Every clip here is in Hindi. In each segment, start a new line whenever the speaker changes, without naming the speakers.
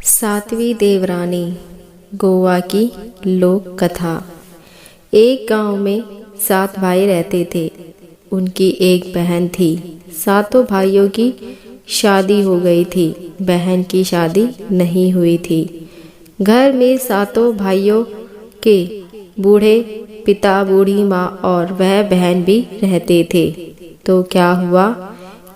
सातवीं देवरानी गोवा की लोक कथा। एक गांव में 7 भाई रहते थे। उनकी एक बहन थी। सातों भाइयों की शादी हो गई थी, बहन की शादी नहीं हुई थी। घर में सातों भाइयों के बूढ़े पिता, बूढ़ी माँ और वह बहन भी रहते थे। तो क्या हुआ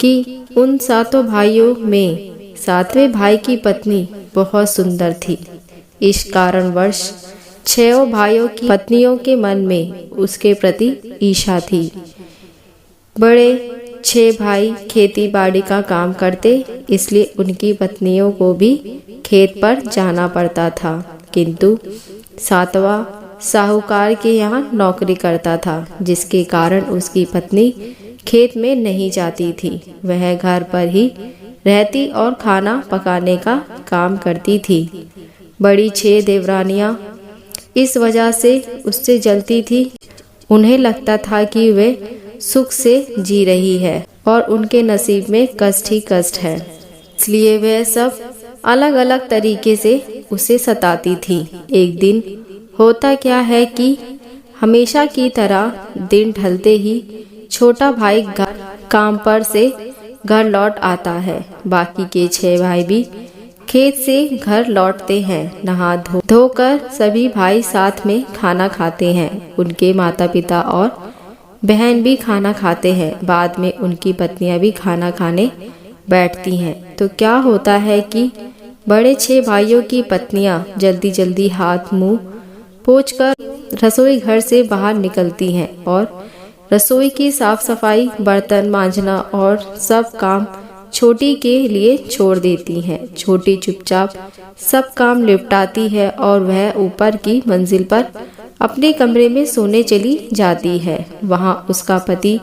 कि उन सातों भाइयों में 7वें भाई की पत्नी बहुत सुंदर थी। इस कारणवश 6 भाइयों की पत्नियों के मन में उसके प्रति ईर्ष्या थी। बड़े 6 भाई खेती बाड़ी का काम करते, इसलिए उनकी पत्नियों को भी खेत पर जाना पड़ता था। किंतु 7वां साहूकार के यहाँ नौकरी करता था, जिसके कारण उसकी पत्नी खेत में नहीं जाती थी। वह घर पर ही रहती और खाना पकाने का काम करती थी। बड़ी 6 देवरानियां इस वजह से उससे जलती थी। उन्हें लगता था कि वे सुख से जी रही है और उनके नसीब में कष्ट ही कष्ट है, इसलिए वे सब अलग अलग तरीके से उसे सताती थी। एक दिन होता क्या है कि हमेशा की तरह दिन ढलते ही छोटा भाई काम पर से घर लौट आता है। बाकी के 6 भाई भी खेत से घर लौटते हैं। नहा धोकर सभी भाई साथ में खाना खाते हैं। उनके माता पिता और बहन भी खाना खाते हैं। बाद में उनकी पत्नियां भी खाना खाने बैठती हैं। तो क्या होता है कि बड़े 6 भाइयों की पत्नियां जल्दी जल्दी हाथ मुंह पोंछकर रसोई घर से बाहर निकलती हैं और रसोई की साफ सफाई, बर्तन मांजना और सब काम छोटी के लिए छोड़ देती हैं। छोटी चुपचाप सब काम निपटाती है और वह ऊपर की मंजिल पर अपने कमरे में सोने चली जाती है। वहां उसका पति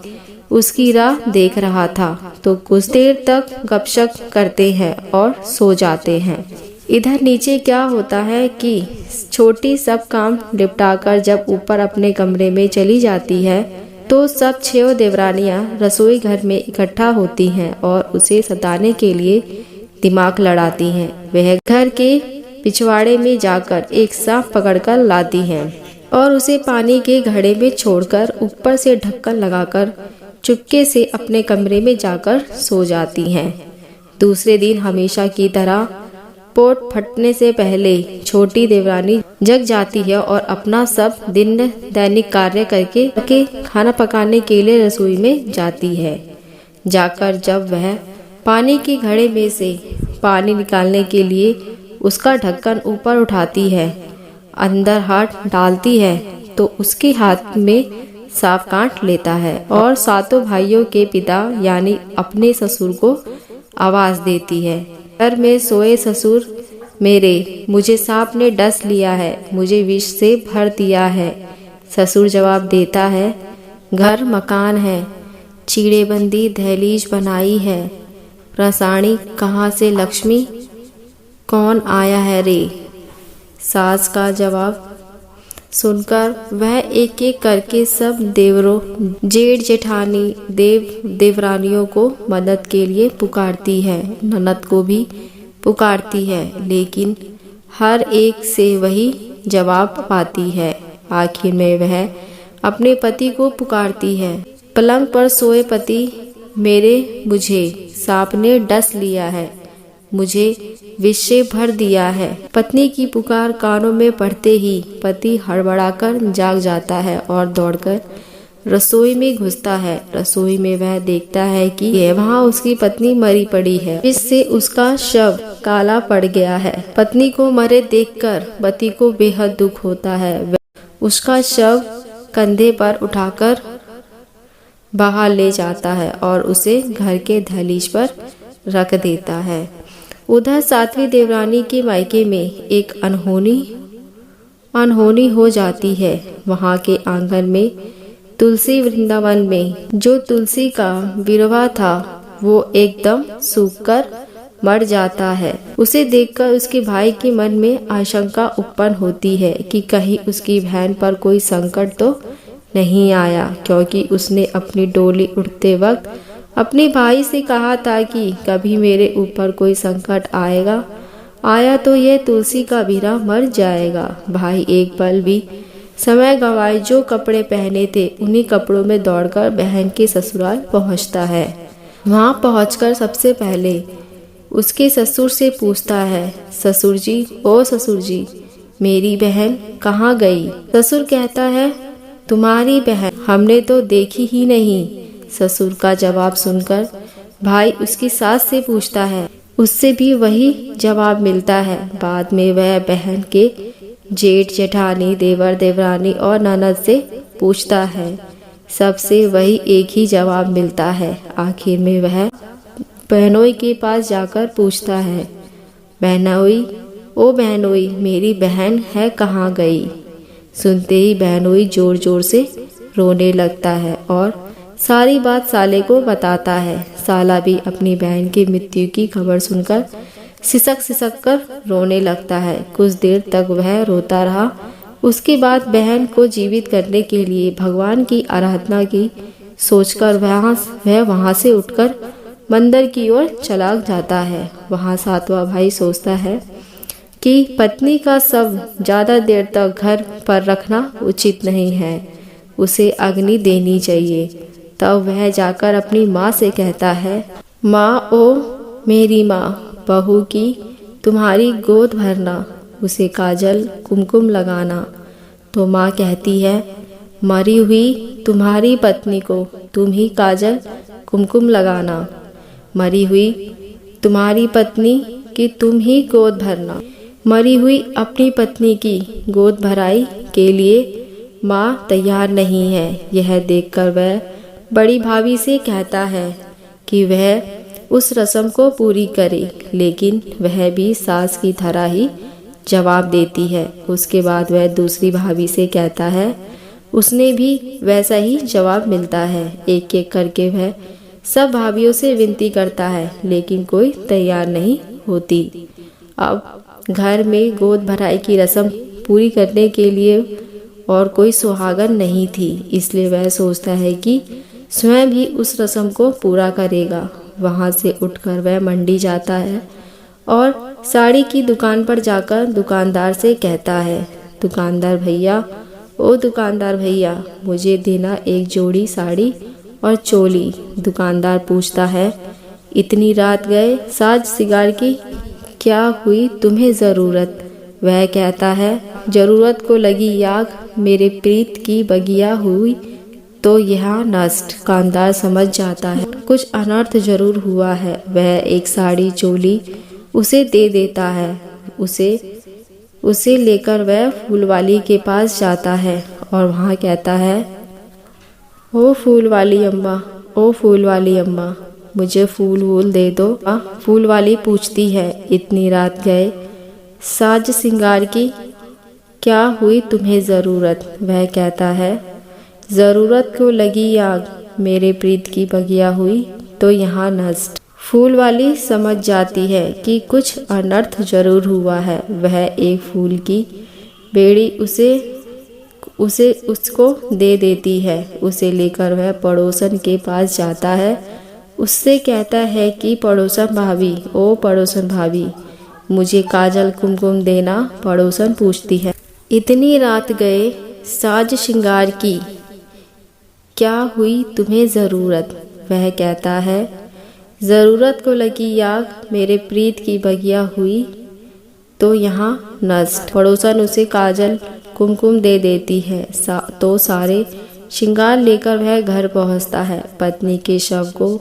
उसकी राह देख रहा था, तो कुछ देर तक गपशप करते हैं और सो जाते हैं। इधर नीचे क्या होता है कि छोटी सब काम निपटाकर जब ऊपर अपने कमरे में चली जाती है, तो सब 6 देवरानियां रसोई घर में इकट्ठा होती हैं और उसे सताने के लिए दिमाग लड़ाती हैं। वह घर के पिछवाड़े में जाकर एक सांप पकड़कर लाती हैं और उसे पानी के घड़े में छोड़कर ऊपर से ढक्कन लगाकर चुपके से अपने कमरे में जाकर सो जाती हैं। दूसरे दिन हमेशा की तरह पोट फटने से पहले छोटी देवरानी जग जाती है और अपना सब दिन दैनिक कार्य करके खाना पकाने के लिए रसोई में जाती है। जाकर जब वह पानी के घड़े में से पानी निकालने के लिए उसका ढक्कन ऊपर उठाती है, अंदर हाथ डालती है, तो उसके हाथ में सांप काट लेता है और सातों भाइयों के पिता यानी अपने ससुर को आवाज देती है, घर में सोए ससुर मेरे, मुझे सांप ने डस लिया है, मुझे विष से भर दिया है। ससुर जवाब देता है, घर मकान है, चीड़ेबंदी दहलीज बनाई है, प्रसाणी कहाँ से लक्ष्मी, कौन आया है रे। सास का जवाब सुनकर वह एक एक करके सब देवरों, जेठ जेठानी, देवरानियों को मदद के लिए पुकारती है। ननद को भी पुकारती है, लेकिन हर एक से वही जवाब पाती है। आखिर में वह अपने पति को पुकारती है, पलंग पर सोए पति मेरे, मुझे सांप ने डस लिया है, मुझे विष से भर दिया है। पत्नी की पुकार कानों में पड़ते ही पति हड़बड़ाकर जाग जाता है और दौड़कर रसोई में घुसता है। रसोई में वह देखता है कि वहां उसकी पत्नी मरी पड़ी है, इससे उसका शव काला पड़ गया है। पत्नी को मरे देखकर पति को बेहद दुख होता है। वह उसका शव कंधे पर उठाकर बाहर ले जाता है और उसे घर के दहलीज पर रख देता है। उधर 7वीं देवरानी के मायके में एक अनहोनी हो जाती है। वहां के आंगन में तुलसी वृंदावन में जो तुलसी का विरवा था, वो एकदम सूखकर मर जाता है। उसे देखकर उसके भाई के मन में आशंका उत्पन्न होती है कि कहीं उसकी बहन पर कोई संकट तो नहीं आया, क्योंकि उसने अपनी डोली उठते वक्त अपने भाई से कहा था कि कभी मेरे ऊपर कोई संकट आएगा आया तो ये तुलसी का बीरा मर जाएगा। भाई एक पल भी समय गवाए जो कपड़े पहने थे उन्हीं कपड़ों में दौड़कर बहन के ससुराल पहुंचता है। वहां पहुंचकर सबसे पहले उसके ससुर से पूछता है, ससुर जी, ओ ससुर जी, मेरी बहन कहाँ गई? ससुर कहता है, तुम्हारी बहन हमने तो देखी ही नहीं। ससुर का जवाब सुनकर भाई उसकी सास से पूछता है, उससे भी वही जवाब मिलता है। बाद में वह बहन के जेठ जेठानी, देवर देवरानी और ननद से पूछता है, सबसे वही एक ही जवाब मिलता है। आखिर में वह बहनोई के पास जाकर पूछता है, बहनोई, ओ बहनोई, मेरी बहन है कहाँ गई? सुनते ही बहनोई जोर जोर से रोने लगता है और सारी बात साले को बताता है। साला भी अपनी बहन की मृत्यु की खबर सुनकर सिसक सिसक कर रोने लगता है। कुछ देर तक वह रोता रहा। उसके बाद बहन को जीवित करने के लिए भगवान की आराधना की सोचकर वह वहां से उठकर मंदिर की ओर चला जाता है। वहां सातवां भाई सोचता है कि पत्नी का शव ज्यादा देर तक घर पर रखना उचित नहीं है, उसे अग्नि देनी चाहिए। तब वह जाकर अपनी माँ से कहता है, माँ, ओ मेरी माँ, बहू की तुम्हारी गोद भरना, उसे काजल कुमकुम लगाना। तो माँ कहती है, मरी हुई तुम्हारी पत्नी को तुम ही काजल कुमकुम लगाना, मरी हुई तुम्हारी पत्नी की तुम ही गोद भरना। मरी हुई अपनी पत्नी की गोद भराई के लिए माँ तैयार नहीं है। यह देखकर वह बड़ी भाभी से कहता है कि वह उस रस्म को पूरी करे, लेकिन वह भी सास की तरह ही जवाब देती है। उसके बाद वह दूसरी भाभी से कहता है, उसने भी वैसा ही जवाब मिलता है। एक एक करके वह सब भाभीियों से विनती करता है, लेकिन कोई तैयार नहीं होती। अब घर में गोद भराई की रस्म पूरी करने के लिए और कोई सुहागन नहीं थी, इसलिए वह सोचता है कि स्वयं भी उस रस्म को पूरा करेगा। वहां से उठकर वह मंडी जाता है और साड़ी की दुकान पर जाकर दुकानदार से कहता है, दुकानदार भैया, ओ दुकानदार भैया, मुझे देना एक जोड़ी साड़ी और चोली। दुकानदार पूछता है, इतनी रात गए साज सिंगार की क्या हुई तुम्हें जरूरत? वह कहता है, जरूरत को लगी आग, मेरे प्रीत की बगिया हुई तो यहाँ नष्ट। दुकानदार समझ जाता है कुछ अनर्थ जरूर हुआ है। वह एक साड़ी चोली उसे दे देता है। उसे लेकर वह फूलवाली के पास जाता है और वहाँ कहता है, ओ फूलवाली अम्मा, ओ फूलवाली अम्मा, मुझे फूल वूल दे दो। फूलवाली पूछती है, इतनी रात गए साज सिंगार की क्या हुई तुम्हें जरूरत? वह कहता है, जरूरत को लगी आग, मेरे प्रीत की बगिया हुई तो यहाँ नष्ट। फूलवाली समझ जाती है कि कुछ अनर्थ जरूर हुआ है। वह एक फूल की बेड़ी उसको दे देती है। उसे लेकर वह पड़ोसन के पास जाता है। उससे कहता है कि पड़ोसन भाभी, ओ पड़ोसन भाभी, मुझे काजल कुमकुम देना। पड़ोसन पूछती है, इतनी रात गए साज श्रृंगार की क्या हुई तुम्हें जरूरत? वह कहता है, जरूरत को लगी आग, मेरे प्रीत की बगिया हुई तो यहाँ नष्ट। पड़ोसन उसे काजल कुमकुम दे देती है। तो सारे श्रृंगार लेकर वह घर पहुँचता है। पत्नी के शव को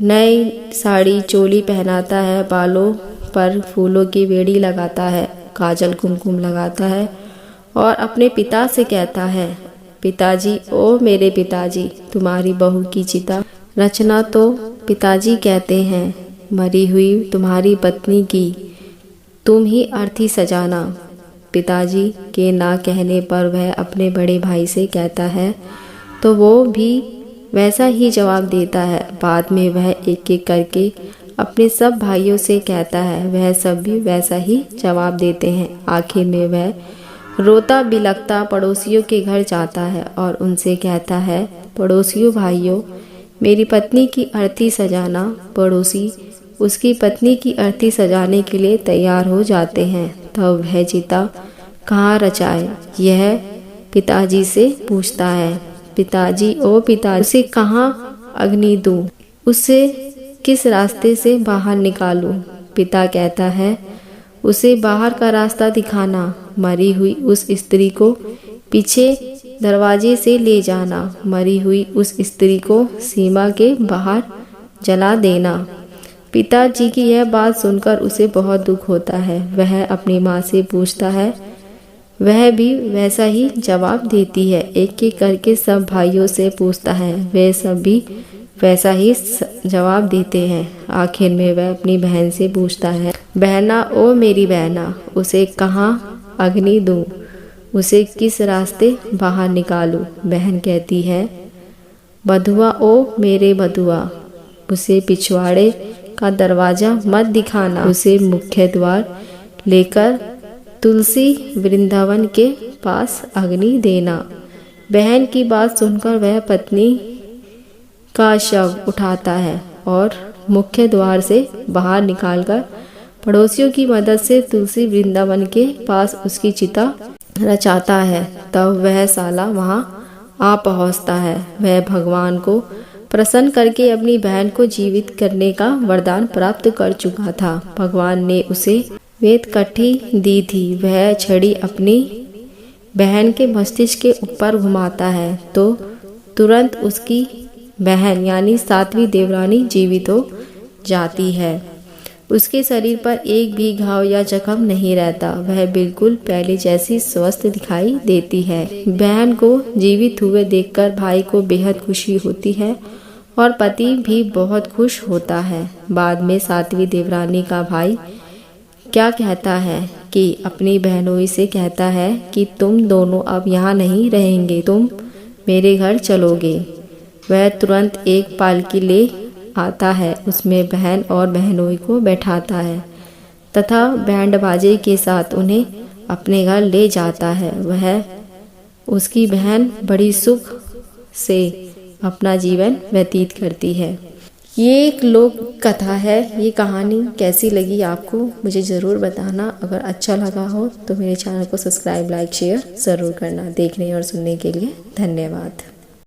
नई साड़ी चोली पहनाता है, बालों पर फूलों की बेड़ी लगाता है, काजल कुमकुम लगाता है और अपने पिता से कहता है, पिताजी, ओ मेरे पिताजी, तुम्हारी बहू की चिता रचना तो पिताजी कहते हैं, मरी हुई तुम्हारी पत्नी की तुम ही अर्थी सजाना। पिताजी के ना कहने पर वह अपने बड़े भाई से कहता है तो वो भी वैसा ही जवाब देता है। बाद में वह एक एक करके अपने सब भाइयों से कहता है, वह सब भी वैसा ही जवाब देते हैं। आखिर में वह रोता बिलखता पड़ोसियों के घर जाता है और उनसे कहता है, पड़ोसियों भाइयों, मेरी पत्नी की अर्थी सजाना। पड़ोसी उसकी पत्नी की अर्थी सजाने के लिए तैयार हो जाते हैं। तब वह चिता कहाँ रचाए यह पिताजी से पूछता है। पिताजी ओ पिताजी, उसे कहाँ अग्नि दूं, उसे किस रास्ते से बाहर निकालूं? पिता कहता है उसे बाहर का रास्ता दिखाना, मरी हुई उस स्त्री को पीछे दरवाजे से ले जाना, मरी हुई उस स्त्री को सीमा के बाहर जला देना। पिताजी की यह बात सुनकर उसे बहुत दुख होता है। वह अपनी माँ से पूछता है, वह भी वैसा ही जवाब देती है। एक एक करके सब भाइयों से पूछता है, वे सब भी वैसा ही जवाब देते हैं। आखिर में वह अपनी बहन से पूछता है, बहना ओ मेरी बहना, उसे कहाँ अग्नि दूं, उसे किस रास्ते बाहर निकालूं? बहन कहती है, बधुआ ओ मेरे बधुआ, उसे पिछवाड़े का दरवाजा मत दिखाना, उसे मुख्य द्वार लेकर तुलसी वृंदावन के पास अग्नि देना। बहन की बात सुनकर वह पत्नी का शव उठाता है और मुख्य द्वार से बाहर निकालकर पड़ोसियों की मदद से तुलसी वृंदावन के पास उसकी चिता रचाता है। तब वह साला वहां आ पहुंचता है। वह भगवान को प्रसन्न करके अपनी बहन को जीवित करने का वरदान प्राप्त कर चुका था। भगवान ने उसे वेदकठी दी थी। वह छड़ी अपनी बहन के मस्तिष्क के ऊपर घुमाता है तो तुरंत उसकी बहन यानी सातवीं देवरानी जीवित हो जाती है। उसके शरीर पर एक भी घाव या जख्म नहीं रहता। वह बिल्कुल पहले जैसी स्वस्थ दिखाई देती है। बहन को जीवित हुए देखकर भाई को बेहद खुशी होती है और पति भी बहुत खुश होता है। बाद में सातवीं देवरानी का भाई क्या कहता है कि अपनी बहनोई से कहता है कि तुम दोनों अब यहाँ नहीं रहेंगे, तुम मेरे घर चलोगे। वह तुरंत एक पालकी ले आता है, उसमें बहन और बहनोई को बैठाता है तथा बैंड बाजे के साथ उन्हें अपने घर ले जाता है। वह उसकी बहन बड़ी सुख से अपना जीवन व्यतीत करती है। ये एक लोक कथा है। ये कहानी कैसी लगी आपको मुझे ज़रूर बताना। अगर अच्छा लगा हो तो मेरे चैनल को सब्सक्राइब, लाइक, शेयर ज़रूर करना। देखने और सुनने के लिए धन्यवाद।